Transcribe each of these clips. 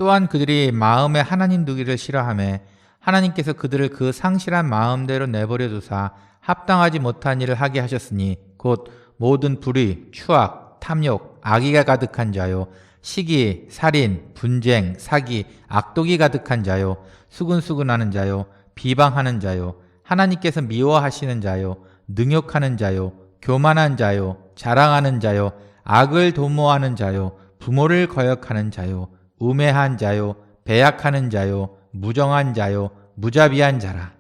또한 그들이 마음에 하나님 두기를 싫어하며 하나님께서 그들을 그 상실한 마음대로 내버려 두사 합당하지 못한 일을 하게 하셨으니 곧 모든 불의, 추악, 탐욕, 악의가 가득한 자요 시기, 살인, 분쟁, 사기, 악독이 가득한 자요 수근수근하는 자요 비방하는 자요 하나님께서 미워하시는 자요 능욕하는 자요 교만한 자요 자랑하는 자요 악을 도모하는 자요 부모를 거역하는 자요 우매한 자요 배약하는 자요 무정한 자요 무자비한 자라.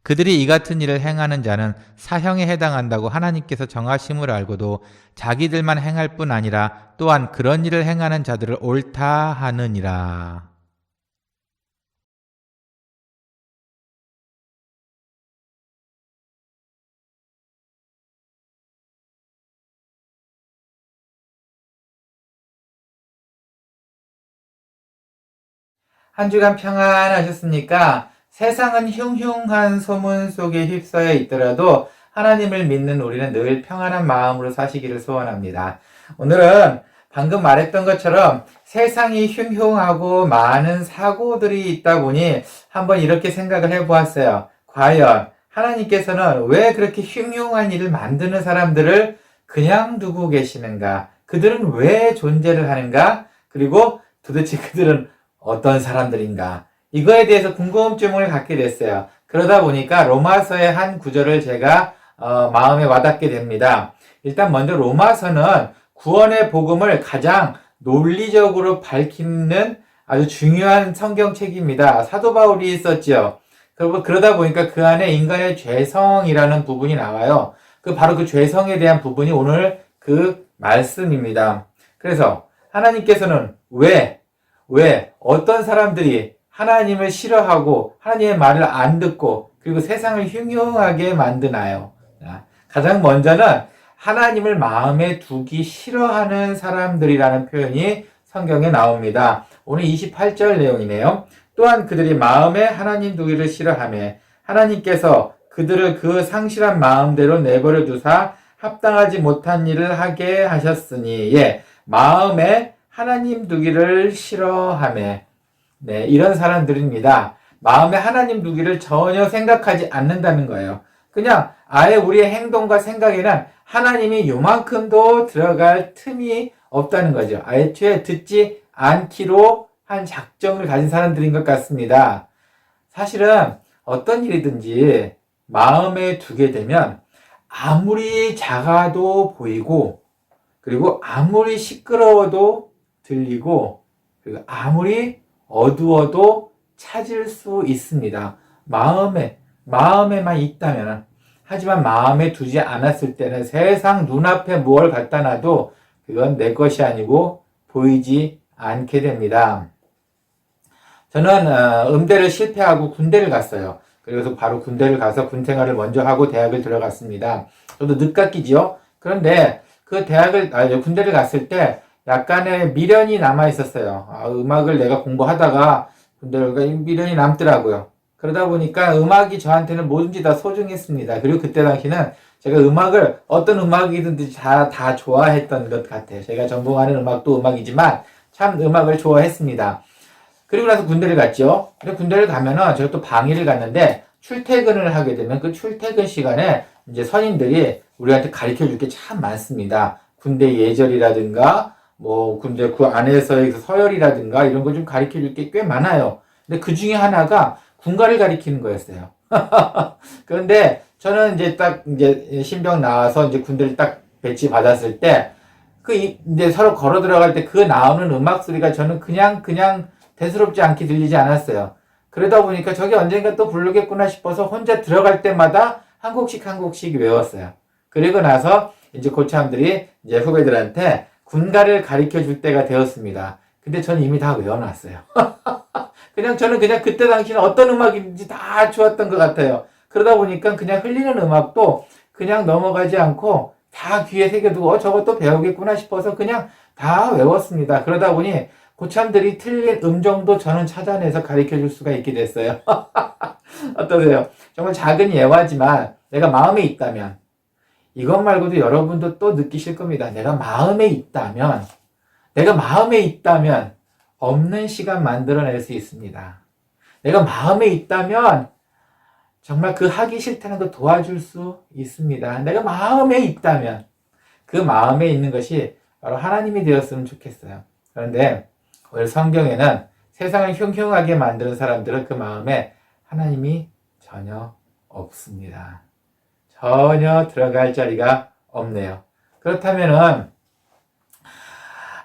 그들이 이 같은 일을 행하는 자는 사형에 해당한다고 하나님께서 정하심을 알고도 자기들만 행할 뿐 아니라 또한 그런 일을 행하는 자들을 옳다 하느니라. 한 주간 평안하셨습니까? 세상은 흉흉한 소문 속에 휩싸여 있더라도 하나님을 믿는 우리는 늘 평안한 마음으로 사시기를 소원합니다. 오늘은 방금 말했던 것처럼 세상이 흉흉하고 많은 사고들이 있다 보니 한번 이렇게 생각을 해보았어요. 과연 하나님께서는 왜 그렇게 흉흉한 일을 만드는 사람들을 그냥 두고 계시는가? 그들은 왜 존재를 하는가? 그리고 도대체 그들은 어떤 사람들인가? 이거에 대해서 궁금증을 갖게 됐어요. 그러다 보니까 로마서의 한 구절을 제가 마음에 와닿게 됩니다. 일단 먼저 로마서는 구원의 복음을 가장 논리적으로 밝히는 아주 중요한 성경책입니다. 사도 바울이 썼죠. 그러다 보니까 그 안에 인간의 죄성이라는 부분이 나와요. 바로 그 죄성에 대한 부분이 오늘 그 말씀입니다. 그래서 하나님께서는 왜 어떤 사람들이 하나님을 싫어하고 하나님의 말을 안 듣고 그리고 세상을 흉흉하게 만드나요? 가장 먼저는 하나님을 마음에 두기 싫어하는 사람들이라는 표현이 성경에 나옵니다. 오늘 28절 내용이네요. 또한 그들이 마음에 하나님 두기를 싫어하며 하나님께서 그들을 그 상실한 마음대로 내버려 두사 합당하지 못한 일을 하게 하셨으니 마음에 하나님 두기를 싫어하며 이런 사람들입니다. 마음에 하나님 두기를 전혀 생각하지 않는다는 거예요. 그냥 아예 우리의 행동과 생각에는 하나님이 요만큼도 들어갈 틈이 없다는 거죠. 애초에 듣지 않기로 한 작정을 가진 사람들인 것 같습니다. 사실은 어떤 일이든지 마음에 두게 되면 아무리 작아도 보이고 그리고 아무리 시끄러워도 들리고 그리고 아무리 어두워도 찾을 수 있습니다. 마음에만 있다면. 하지만 마음에 두지 않았을 때는 세상 눈앞에 무엇을 갖다 놔도 그건 내 것이 아니고 보이지 않게 됩니다. 저는 음대를 실패하고 군대를 갔어요. 그래서 바로 군대를 가서 군 생활을 먼저 하고 대학을 들어갔습니다. 저도 늦깎이지요. 그런데 군대를 갔을 때 약간의 미련이 남아 있었어요. 음악을 내가 공부하다가 군대를 가니까 미련이 남더라고요. 그러다 보니까 음악이 저한테는 뭐든지 다 소중했습니다. 그리고 그때 당시는 제가 어떤 음악이든지 다 좋아했던 것 같아요. 제가 전공하는 음악도 음악이지만 참 음악을 좋아했습니다. 그리고 나서 군대를 갔죠. 근데 군대를 가면은 제가 또 방위를 갔는데 출퇴근을 하게 되면 그 출퇴근 시간에 이제 선임들이 우리한테 가르쳐 줄 게 참 많습니다. 군대 예절이라든가 군대 그 안에서의 서열이라든가 이런 거 좀 가르쳐 줄 게 꽤 많아요. 근데 그 중에 하나가 군가를 가리키는 거였어요. 그런데 저는 이제 신병 나와서 이제 군대를 딱 배치 받았을 때 이제 서로 걸어 들어갈 때 그 나오는 음악 소리가 저는 그냥 대수롭지 않게 들리지 않았어요. 그러다 보니까 저게 언젠가 또 부르겠구나 싶어서 혼자 들어갈 때마다 한 곡씩 외웠어요. 그리고 나서 이제 고참들이 이제 후배들한테 군가를 가르쳐 줄 때가 되었습니다. 근데 저는 이미 다 외워놨어요. 저는 그때 당시는 어떤 음악인지 다 좋았던 것 같아요. 그러다 보니까 그냥 흘리는 음악도 그냥 넘어가지 않고 다 귀에 새겨두고 저것도 배우겠구나 싶어서 그냥 다 외웠습니다. 그러다 보니 고참들이 틀린 음정도 저는 찾아내서 가르쳐 줄 수가 있게 됐어요. 어떠세요? 정말 작은 예화지만 내가 마음에 있다면 이것 말고도 여러분도 또 느끼실 겁니다. 내가 마음에 있다면 없는 시간 만들어낼 수 있습니다. 내가 마음에 있다면 정말 그 하기 싫다는 거 도와줄 수 있습니다. 내가 마음에 있다면 그 마음에 있는 것이 바로 하나님이 되었으면 좋겠어요. 그런데 오늘 성경에는 세상을 흉흉하게 만드는 사람들은 그 마음에 하나님이 전혀 없습니다. 전혀 들어갈 자리가 없네요. 그렇다면은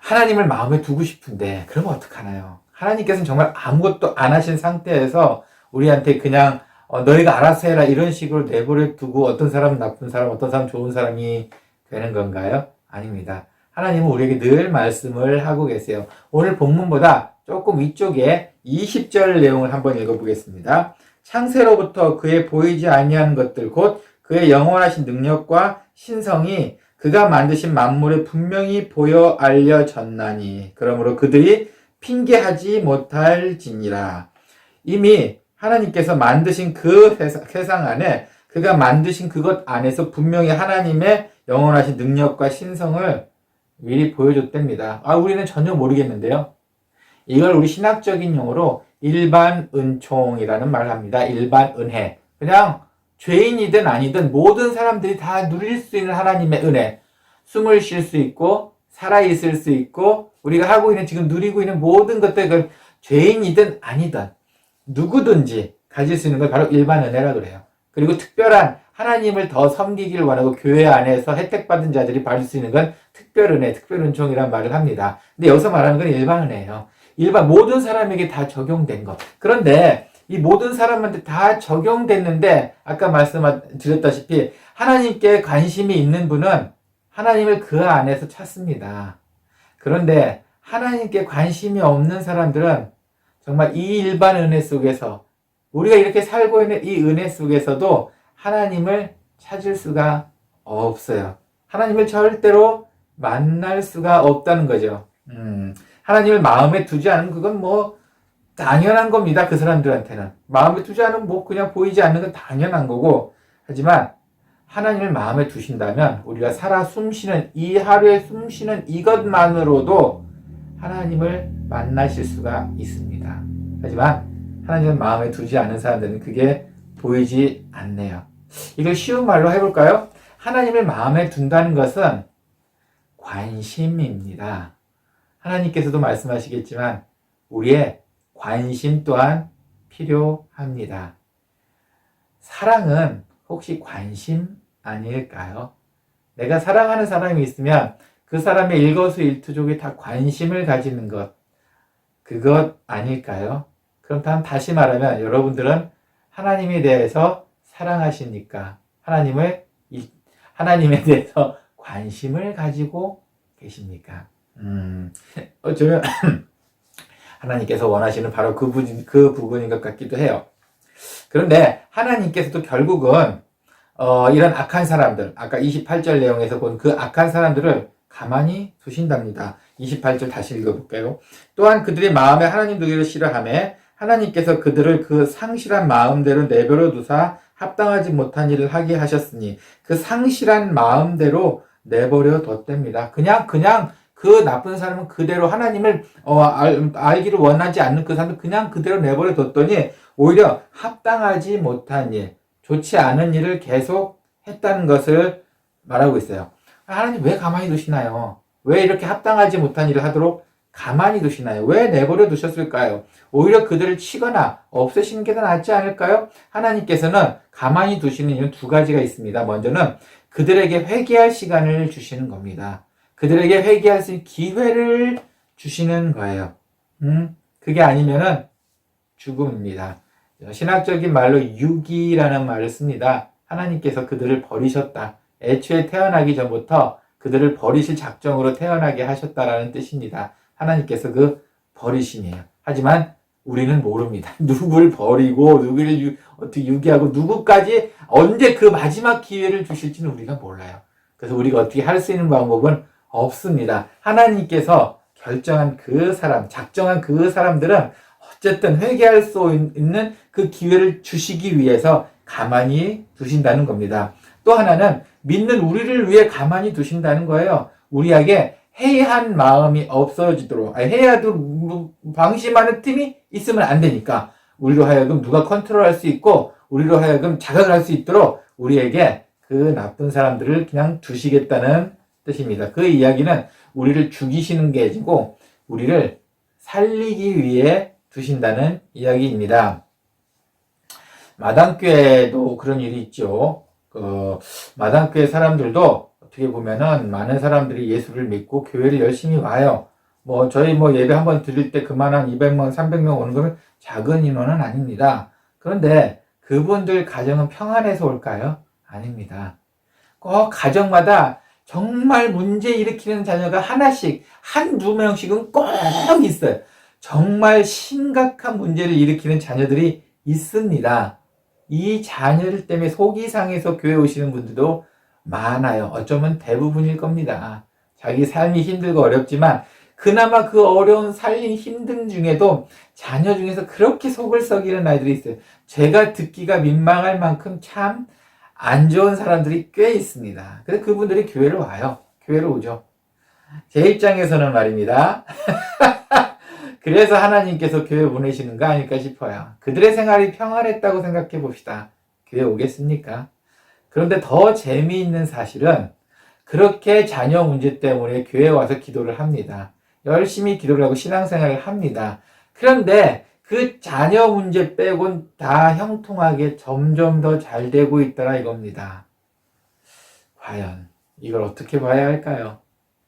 하나님을 마음에 두고 싶은데 그러면 어떡하나요? 하나님께서는 정말 아무것도 안 하신 상태에서 우리한테 그냥 너희가 알아서 해라 이런 식으로 내버려 두고 어떤 사람은 나쁜 사람, 어떤 사람은 좋은 사람이 되는 건가요? 아닙니다. 하나님은 우리에게 늘 말씀을 하고 계세요. 오늘 본문보다 조금 위쪽에 20절 내용을 한번 읽어보겠습니다. 창세로부터 그의 보이지 아니하는 것들 곧 그의 영원하신 능력과 신성이 그가 만드신 만물에 분명히 보여 알려졌나니 그러므로 그들이 핑계하지 못할지니라. 이미 하나님께서 만드신 그 세상 안에 그가 만드신 그것 안에서 분명히 하나님의 영원하신 능력과 신성을 미리 보여줬답니다. 우리는 전혀 모르겠는데요. 이걸 우리 신학적인 용어로 일반 은총이라는 말을 합니다. 일반 은혜. 그냥 죄인이든 아니든 모든 사람들이 다 누릴 수 있는 하나님의 은혜. 숨을 쉴 수 있고 살아있을 수 있고 우리가 하고 있는 지금 누리고 있는 모든 것들 죄인이든 아니든 누구든지 가질 수 있는 걸 바로 일반 은혜라고 그래요. 그리고 특별한 하나님을 더 섬기기를 원하고 교회 안에서 혜택받은 자들이 받을 수 있는 건 특별 은혜, 특별 은총이라는 말을 합니다. 근데 여기서 말하는 건 일반 은혜예요. 일반 모든 사람에게 다 적용된 것. 그런데 이 모든 사람한테 다 적용됐는데 아까 말씀드렸다시피 하나님께 관심이 있는 분은 하나님을 그 안에서 찾습니다. 그런데 하나님께 관심이 없는 사람들은 정말 이 일반 은혜 속에서 우리가 이렇게 살고 있는 이 은혜 속에서도 하나님을 찾을 수가 없어요. 하나님을 절대로 만날 수가 없다는 거죠. 하나님을 마음에 두지 않으면 그건 뭐 당연한 겁니다. 그 사람들한테는. 마음에 두지 않으면 뭐 그냥 보이지 않는 건 당연한 거고 하지만 하나님을 마음에 두신다면 우리가 살아 숨쉬는 이 하루에 숨쉬는 이것만으로도 하나님을 만나실 수가 있습니다. 하지만 하나님을 마음에 두지 않은 사람들은 그게 보이지 않네요. 이걸 쉬운 말로 해볼까요? 하나님을 마음에 둔다는 것은 관심입니다. 하나님께서도 말씀하시겠지만 우리의 관심 또한 필요합니다. 사랑은 혹시 관심 아닐까요? 내가 사랑하는 사람이 있으면 그 사람의 일거수일투족에 다 관심을 가지는 것, 그것 아닐까요? 그렇다면 다시 말하면 여러분들은 하나님에 대해서 사랑하시니까 하나님에 대해서 관심을 가지고 계십니까? 어쩌면 하나님께서 원하시는 바로 그 부분인 것 같기도 해요. 그런데 하나님께서도 결국은 이런 악한 사람들, 아까 28절 내용에서 본 그 악한 사람들을 가만히 두신답니다. 28절 다시 읽어볼게요. 또한 그들이 마음에 하나님 두기를 싫어하며 하나님께서 그들을 그 상실한 마음대로 내버려 두사 합당하지 못한 일을 하게 하셨으니 그 상실한 마음대로 내버려 뒀답니다. 그냥 그 나쁜 사람은 그대로 하나님을 알기를 원하지 않는 그 사람을 그냥 그대로 내버려 뒀더니 오히려 합당하지 못한 일, 좋지 않은 일을 계속 했다는 것을 말하고 있어요. 하나님 왜 가만히 두시나요? 왜 이렇게 합당하지 못한 일을 하도록 가만히 두시나요? 왜 내버려 두셨을까요? 오히려 그들을 치거나 없애시는 게 더 낫지 않을까요? 하나님께서는 가만히 두시는 이유는 두 가지가 있습니다. 먼저는 그들에게 회개할 시간을 주시는 겁니다. 그들에게 회개할 수 있는 기회를 주시는 거예요. 그게 아니면은 죽음입니다. 신학적인 말로 유기라는 말을 씁니다. 하나님께서 그들을 버리셨다. 애초에 태어나기 전부터 그들을 버리실 작정으로 태어나게 하셨다라는 뜻입니다. 하나님께서 그 버리심이에요. 하지만 우리는 모릅니다. 누구를 버리고 누구를 어떻게 유기하고 누구까지 언제 그 마지막 기회를 주실지는 우리가 몰라요. 그래서 우리가 어떻게 할 수 있는 방법은 없습니다. 하나님께서 결정한 그 사람, 작정한 그 사람들은 어쨌든 회개할 수 있는 그 기회를 주시기 위해서 가만히 두신다는 겁니다. 또 하나는 믿는 우리를 위해 가만히 두신다는 거예요. 우리에게 해이한 마음이 없어지도록, 해야도 방심하는 틈이 있으면 안 되니까 우리로 하여금 누가 컨트롤할 수 있고 우리로 하여금 자각을 할 수 있도록 우리에게 그 나쁜 사람들을 그냥 두시겠다는 뜻입니다. 그 이야기는 우리를 죽이시는 게 아니고 우리를 살리기 위해 두신다는 이야기입니다. 마당교회도 그런 일이 있죠. 마당교회 사람들도 어떻게 보면은 많은 사람들이 예수를 믿고 교회를 열심히 와요. 저희 예배 한번 드릴 때 그만한 200명, 300명 오는 거는 작은 인원은 아닙니다. 그런데 그분들 가정은 평안해서 올까요? 아닙니다. 꼭 가정마다 정말 문제 일으키는 자녀가 하나씩, 한두 명씩은 꼭 있어요. 정말 심각한 문제를 일으키는 자녀들이 있습니다. 이 자녀들 때문에 속이 상해서 교회 오시는 분들도 많아요. 어쩌면 대부분일 겁니다. 자기 삶이 힘들고 어렵지만 그나마 그 어려운 삶이 힘든 중에도 자녀 중에서 그렇게 속을 썩이는 아이들이 있어요. 제가 듣기가 민망할 만큼 참 안 좋은 사람들이 꽤 있습니다. 그래서 그분들이 교회로 와요. 교회로 오죠. 제 입장에서는 말입니다. 그래서 하나님께서 교회 보내시는 거 아닐까 싶어요. 그들의 생활이 평안했다고 생각해 봅시다. 교회 오겠습니까? 그런데 더 재미있는 사실은 그렇게 자녀 문제 때문에 교회에 와서 기도를 합니다. 열심히 기도를 하고 신앙생활을 합니다. 그런데 그 자녀 문제 빼곤 다 형통하게 점점 더 잘 되고 있더라 이겁니다. 과연 이걸 어떻게 봐야 할까요?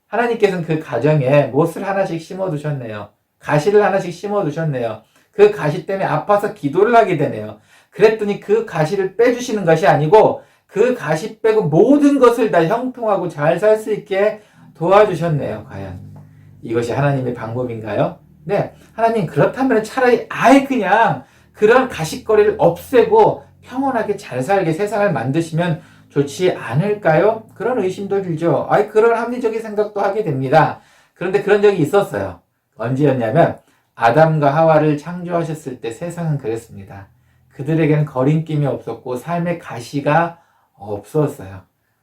하나님께서는 그 가정에 못을 하나씩 심어두셨네요. 가시를 하나씩 심어두셨네요. 그 가시 때문에 아파서 기도를 하게 되네요. 그랬더니 그 가시를 빼주시는 것이 아니고 그 가시 빼고 모든 것을 다 형통하고 잘 살 수 있게 도와주셨네요. 과연 이것이 하나님의 방법인가요? 네, 하나님 그렇다면 차라리 아예 그냥 그런 가시거리를 없애고 평온하게 잘 살게 세상을 만드시면 좋지 않을까요? 그런 의심도 들죠. 그런 합리적인 생각도 하게 됩니다. 그런데 그런 적이 있었어요. 언제였냐면 아담과 하와를 창조하셨을 때 세상은 그랬습니다. 그들에게는 거린낌이 없었고 삶의 가시가 없었어요.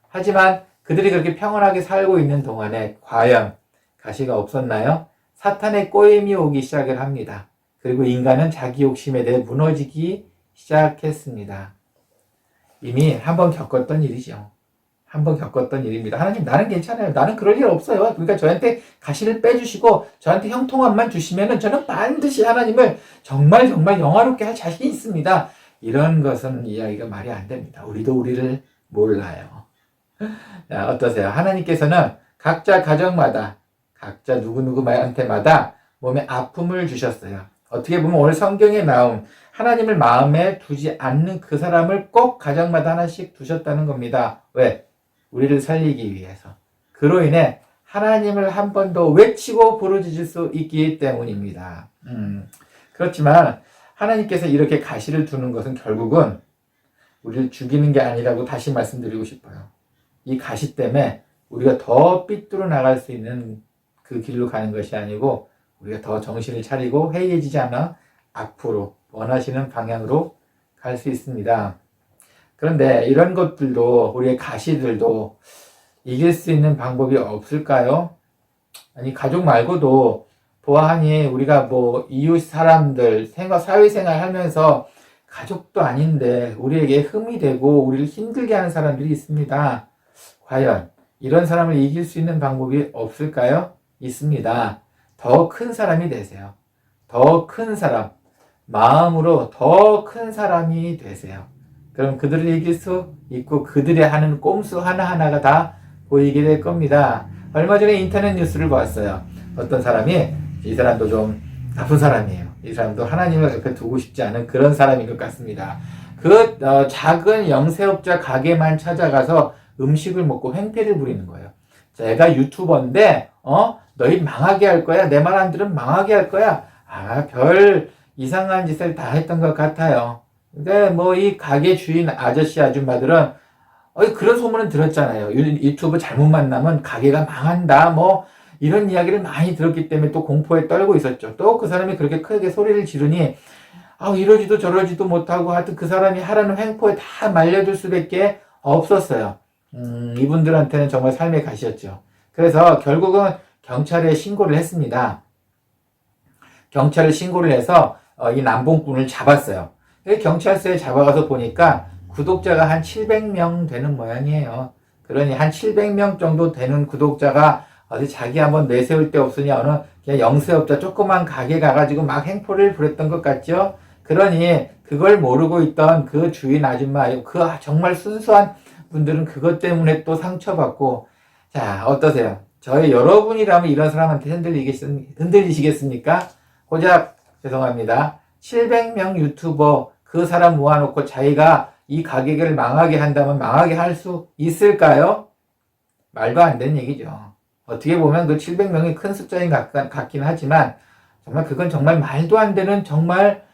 하지만 그들이 그렇게 평온하게 살고 있는 동안에 과연 가시가 없었나요? 사탄의 꼬임이 오기 시작을 합니다. 그리고 인간은 자기 욕심에 대해 무너지기 시작했습니다. 이미 한번 겪었던 일이죠. 한번 겪었던 일입니다. 하나님 나는 괜찮아요. 나는 그럴 일 없어요. 그러니까 저한테 가시를 빼주시고 저한테 형통함만 주시면은 저는 반드시 하나님을 정말 영화롭게 할 자신이 있습니다. 이런 것은 이야기가 말이 안 됩니다. 우리도 우리를 몰라요. 자, 어떠세요? 하나님께서는 각자 가정마다 각자 누구누구한테마다 몸에 아픔을 주셨어요. 어떻게 보면 오늘 성경에 나온 하나님을 마음에 두지 않는 그 사람을 꼭 가정마다 하나씩 두셨다는 겁니다. 왜? 우리를 살리기 위해서. 그로 인해 하나님을 한 번 더 외치고 부르짖을 수 있기 때문입니다. 그렇지만 하나님께서 이렇게 가시를 두는 것은 결국은 우리를 죽이는 게 아니라고 다시 말씀드리고 싶어요. 이 가시 때문에 우리가 더 삐뚤어 나갈 수 있는 그 길로 가는 것이 아니고 우리가 더 정신을 차리고 해이해지지 않아 앞으로 원하시는 방향으로 갈 수 있습니다. 그런데 이런 것들도 우리의 가시들도 이길 수 있는 방법이 없을까요? 아니 가족 말고도 보아하니 우리가 이웃 사람들 사회생활 하면서 가족도 아닌데 우리에게 흠이 되고 우리를 힘들게 하는 사람들이 있습니다. 과연 이런 사람을 이길 수 있는 방법이 없을까요? 있습니다. 더 큰 사람이 되세요. 더 큰 사람, 마음으로 더 큰 사람이 되세요. 그럼 그들을 이길 수 있고 그들의 하는 꼼수 하나하나가 다 보이게 될 겁니다. 얼마 전에 인터넷 뉴스를 봤어요. 어떤 사람이 이 사람도 좀 나쁜 사람이에요. 이 사람도 하나님을 옆에 두고 싶지 않은 그런 사람인 것 같습니다. 작은 영세업자 가게만 찾아가서 음식을 먹고 횡패를 부리는 거예요. 제가 유튜버인데 너희 망하게 할 거야. 내 말 안 들으면 망하게 할 거야. 별 이상한 짓을 다 했던 것 같아요. 근데 이 가게 주인 아저씨 아줌마들은 그런 소문은 들었잖아요. 유튜브 잘못 만나면 가게가 망한다. 이런 이야기를 많이 들었기 때문에 또 공포에 떨고 있었죠. 또 그 사람이 그렇게 크게 소리를 지르니 이러지도 저러지도 못하고 하여튼 그 사람이 하라는 횡포에 다 말려들 수밖에 없었어요. 이분들한테는 정말 삶의 가시였죠. 그래서 결국은 경찰에 신고를 했습니다. 경찰에 신고를 해서 이 남봉꾼을 잡았어요. 경찰서에 잡아가서 보니까 구독자가 한 700명 되는 모양이에요. 그러니 한 700명 정도 되는 구독자가 어디 자기 한번 내세울 데 없으니 어느 그냥 영세업자 조그만 가게 가가지고 막 행포를 부렸던 것 같죠? 그러니 그걸 모르고 있던 그 주인 아줌마, 그 정말 순수한 분들은 그것 때문에 또 상처받고. 자, 어떠세요? 저희 여러분이라면 이런 사람한테 흔들리시겠습니까? 고작 죄송합니다. 700명 유튜버 그 사람 모아놓고 자기가 이 가게를 망하게 한다면 망하게 할 수 있을까요? 말도 안 되는 얘기죠. 어떻게 보면 그 700명이 큰 숫자인 것 같긴 하지만 정말 그건 정말 말도 안 되는 정말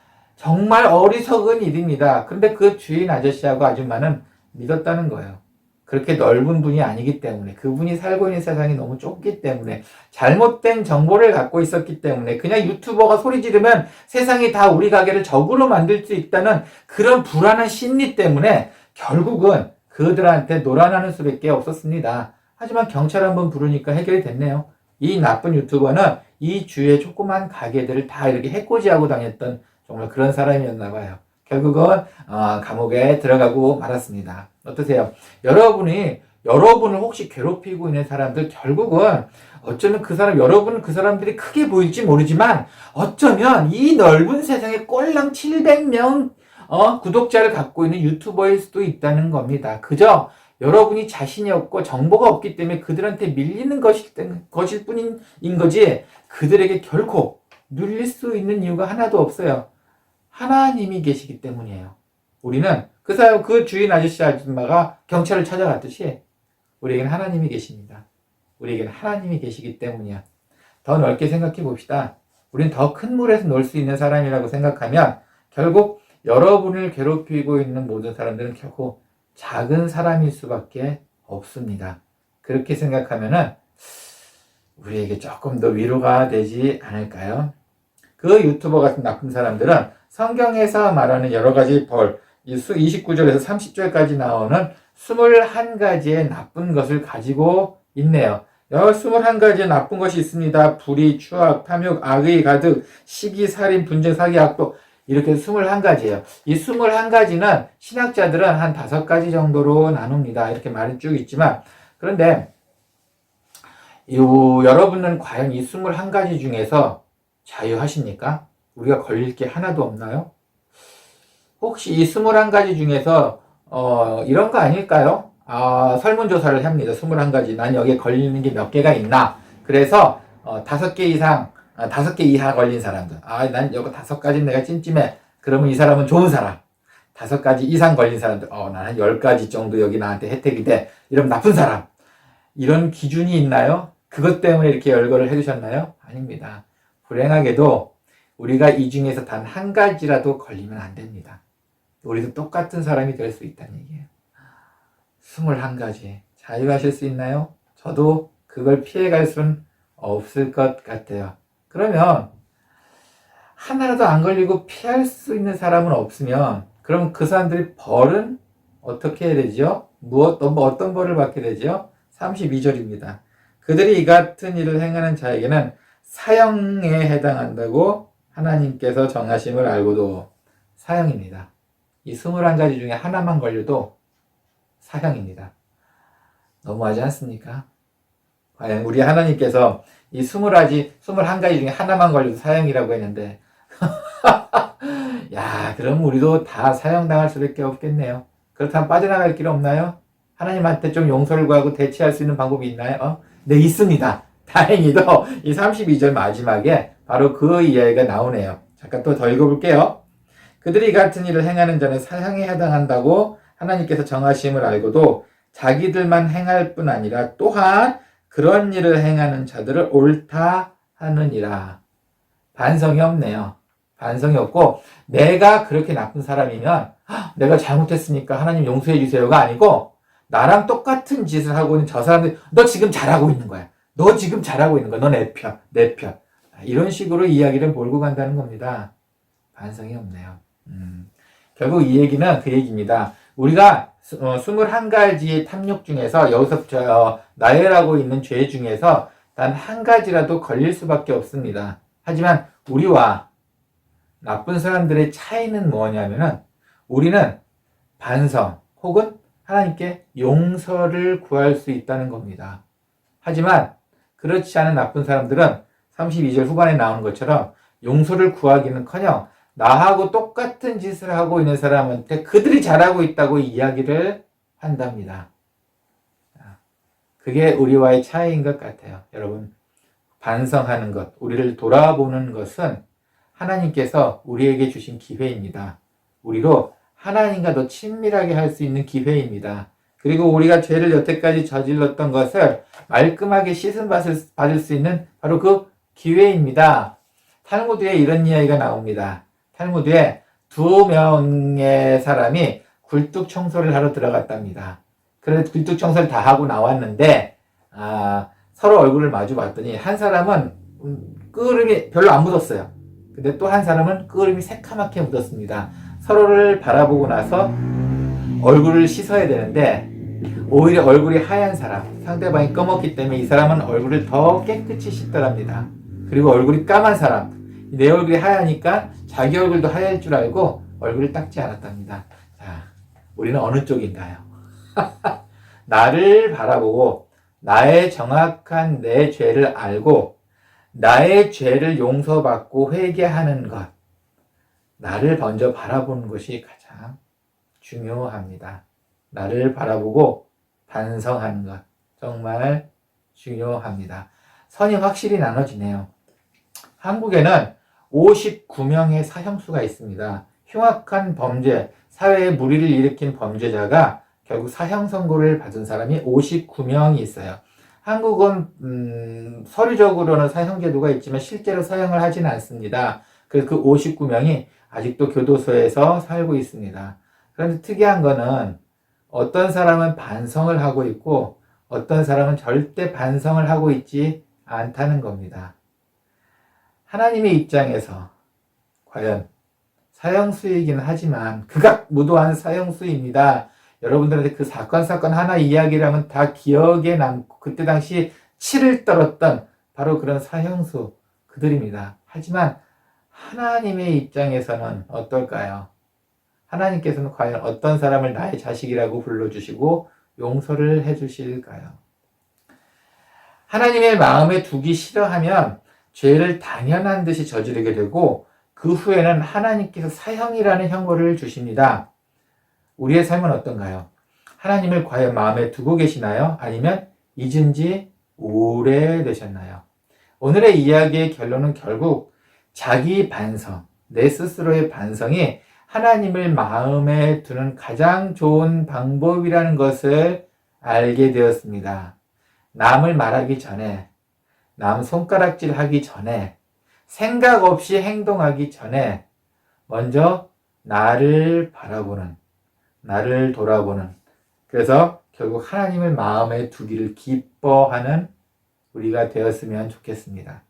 어리석은 일입니다. 그런데 그 주인 아저씨하고 아줌마는 믿었다는 거예요. 그렇게 넓은 분이 아니기 때문에, 그분이 살고 있는 세상이 너무 좁기 때문에, 잘못된 정보를 갖고 있었기 때문에, 그냥 유튜버가 소리 지르면 세상이 다 우리 가게를 적으로 만들 수 있다는 그런 불안한 심리 때문에 결국은 그들한테 놀아나는 수밖에 없었습니다. 하지만 경찰 한번 부르니까 해결이 됐네요. 이 나쁜 유튜버는 이 주위의 조그만 가게들을 다 이렇게 해코지하고 다녔던 정말 그런 사람이었나 봐요. 결국은 감옥에 들어가고 말았습니다. 어떠세요? 여러분을 혹시 괴롭히고 있는 사람들, 결국은 어쩌면 여러분은 그 사람들이 크게 보일지 모르지만 어쩌면 이 넓은 세상에 꼴랑 700명 구독자를 갖고 있는 유튜버일 수도 있다는 겁니다. 그저 여러분이 자신이 없고 정보가 없기 때문에 그들한테 밀리는 것일 뿐인 거지, 그들에게 결코 눌릴 수 있는 이유가 하나도 없어요. 하나님이 계시기 때문이에요. 우리는 그 주인 아저씨 아줌마가 경찰을 찾아갔듯이 우리에겐 하나님이 계십니다. 우리에겐 하나님이 계시기 때문이야. 더 넓게 생각해 봅시다. 우린 더 큰 물에서 놀 수 있는 사람이라고 생각하면 결국 여러분을 괴롭히고 있는 모든 사람들은 결코 작은 사람일 수밖에 없습니다. 그렇게 생각하면은 우리에게 조금 더 위로가 되지 않을까요? 그 유튜버 같은 나쁜 사람들은 성경에서 말하는 여러 가지 벌, 29절에서 30절까지 나오는 21가지의 나쁜 것을 가지고 있네요. 21가지의 나쁜 것이 있습니다. 불의, 추악, 탐욕, 악의 가득, 시기, 살인, 분쟁, 사기, 악독, 이렇게 21가지예요. 이 21가지는 신학자들은 한 5가지 정도로 나눕니다. 이렇게 말이 쭉 있지만, 그런데 여러분은 과연 이 21가지 중에서 자유하십니까? 우리가 걸릴 게 하나도 없나요? 혹시 이 21가지 중에서 이런 거 아닐까요? 설문조사를 합니다. 21가지. 난 여기에 걸리는 게 몇 개가 있나? 그래서 5개 이하 걸린 사람들. 난 여기 5가지 내가 찜찜해. 그러면 이 사람은 좋은 사람. 5가지 이상 걸린 사람들. 난 한 10가지 정도 여기 나한테 혜택이 돼. 이러면 나쁜 사람. 이런 기준이 있나요? 그것 때문에 이렇게 열거를 해두셨나요? 아닙니다. 불행하게도 우리가 이 중에서 단 한 가지라도 걸리면 안 됩니다. 우리도 똑같은 사람이 될 수 있다는 얘기예요. 21가지. 자유하실 수 있나요? 저도 그걸 피해갈 수는 없을 것 같아요. 그러면 하나라도 안 걸리고 피할 수 있는 사람은 없으면 그럼 그 사람들이 벌은 어떻게 해야 되죠? 어떤 벌을 받게 되죠? 32절입니다. 그들이 이 같은 일을 행하는 자에게는 사형에 해당한다고 하나님께서 정하심을 알고도. 사형입니다. 이 21가지 중에 하나만 걸려도 사형입니다. 너무하지 않습니까? 과연 우리 하나님께서 이 21가지 중에 하나만 걸려도 사형이라고 했는데 야, 그럼 우리도 다 사형당할 수밖에 없겠네요. 그렇다면 빠져나갈 길 없나요? 하나님한테 좀 용서를 구하고 대체할 수 있는 방법이 있나요? 네, 있습니다. 다행히도 이 32절 마지막에 바로 그 이야기가 나오네요. 잠깐 또 더 읽어볼게요. 그들이 이 같은 일을 행하는 자는 사형에 해당한다고 하나님께서 정하심을 알고도 자기들만 행할 뿐 아니라 또한 그런 일을 행하는 자들을 옳다 하느니라. 반성이 없네요. 반성이 없고 내가 그렇게 나쁜 사람이면 내가 잘못했으니까 하나님 용서해 주세요가 아니고 나랑 똑같은 짓을 하고 있는 저 사람들이 너 지금 잘하고 있는 거야. 너 지금 잘하고 있는 거야. 너 내 편, 내 편. 이런 식으로 이야기를 몰고 간다는 겁니다. 반성이 없네요. 결국 이 얘기는 그 얘기입니다. 우리가 21가지의 탐욕 중에서 여기서 나열하고 있는 죄 중에서 단 한 가지라도 걸릴 수밖에 없습니다. 하지만 우리와 나쁜 사람들의 차이는 뭐냐면은 우리는 반성 혹은 하나님께 용서를 구할 수 있다는 겁니다. 하지만 그렇지 않은 나쁜 사람들은 32절 후반에 나오는 것처럼 용서를 구하기는커녕 나하고 똑같은 짓을 하고 있는 사람한테 그들이 잘하고 있다고 이야기를 한답니다. 그게 우리와의 차이인 것 같아요. 여러분, 반성하는 것, 우리를 돌아보는 것은 하나님께서 우리에게 주신 기회입니다. 우리로 하나님과 더 친밀하게 할 수 있는 기회입니다. 그리고 우리가 죄를 여태까지 저질렀던 것을 말끔하게 씻음 받을 수 있는 바로 그 기회입니다. 탈무드에 이런 이야기가 나옵니다. 탈무드에 2명의 사람이 굴뚝 청소를 하러 들어갔답니다. 그래서 굴뚝 청소를 다 하고 나왔는데 서로 얼굴을 마주 봤더니 한 사람은 끄름이 별로 안 묻었어요. 근데 또 한 사람은 끄름이 새카맣게 묻었습니다. 서로를 바라보고 나서 얼굴을 씻어야 되는데 오히려 얼굴이 하얀 사람, 상대방이 검었기 때문에 이 사람은 얼굴을 더 깨끗이 씻더랍니다. 그리고 얼굴이 까만 사람, 내 얼굴이 하얘니까 자기 얼굴도 하얄 줄 알고 얼굴을 닦지 않았답니다. 자, 우리는 어느 쪽인가요? 나를 바라보고 나의 정확한 내 죄를 알고 나의 죄를 용서받고 회개하는 것, 나를 먼저 바라보는 것이 가장 중요합니다. 나를 바라보고 반성하는 것 정말 중요합니다. 선이 확실히 나눠지네요. 한국에는 59명의 사형수가 있습니다. 흉악한 범죄, 사회에 무리를 일으킨 범죄자가 결국 사형 선고를 받은 사람이 59명이 있어요. 한국은 서류적으로는 사형 제도가 있지만 실제로 사형을 하지는 않습니다. 그래서 그 59명이 아직도 교도소에서 살고 있습니다. 그런데 특이한 거는 어떤 사람은 반성을 하고 있고 어떤 사람은 절대 반성을 하고 있지 않다는 겁니다. 하나님의 입장에서 과연 사형수이긴 하지만 극악무도한 사형수입니다. 여러분들한테 그 사건 하나 이야기를 하면 다 기억에 남고 그때 당시 치를 떨었던 바로 그런 사형수 그들입니다. 하지만 하나님의 입장에서는 어떨까요? 하나님께서는 과연 어떤 사람을 나의 자식이라고 불러주시고 용서를 해주실까요? 하나님의 마음에 두기 싫어하면 죄를 당연한 듯이 저지르게 되고 그 후에는 하나님께서 사형이라는 형벌을 주십니다. 우리의 삶은 어떤가요? 하나님을 과연 마음에 두고 계시나요? 아니면 잊은 지 오래되셨나요? 오늘의 이야기의 결론은 결국 자기 반성, 내 스스로의 반성이 하나님을 마음에 두는 가장 좋은 방법이라는 것을 알게 되었습니다. 남을 말하기 전에, 남 손가락질 하기 전에, 생각 없이 행동하기 전에 먼저 나를 바라보는, 나를 돌아보는, 그래서 결국 하나님을 마음에 두기를 기뻐하는 우리가 되었으면 좋겠습니다.